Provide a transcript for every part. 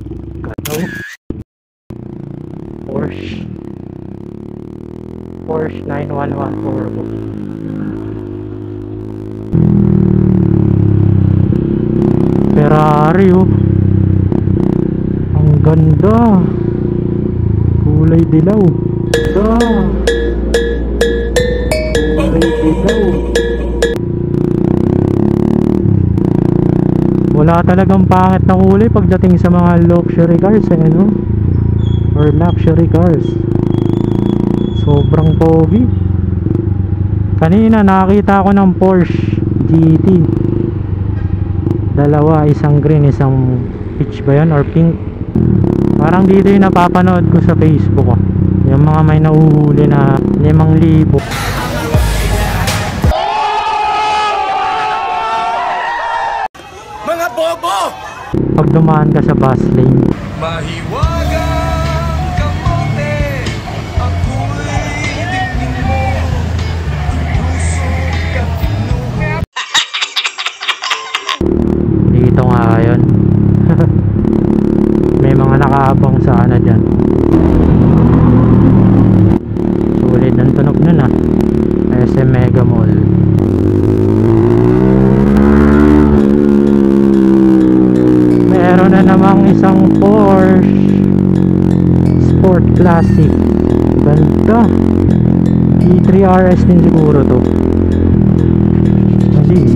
Gano. Porsche 911 Turbo. Ferrari oh. Ang ganda. Kulay dilaw. Kulay dilaw. Wala talagang pangit na kulay pagdating sa mga luxury cars ano? Or luxury cars. Sobrang pogi. Kanina nakakita ako ng Porsche GT. Dalawa, isang green, isang peach ba yan or pink. Parang dito yung napapanood ko sa Facebook yung mga may nauhuli na 5,000. Mga bobo! Pag dumaan ka sa bus lane, Mahiwagang kamote, ako'y tingin mo, lusog ka tinuha. dito nga yun. May mga nakaabang sa ano dyan. Sulit ang tunog nun SM Mega Mall. Meron na namang isang Porsche Sport Classic. Ganda. E3 RS din siguro to. Hindi,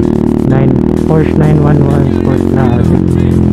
Porsche 911 Sport Classic.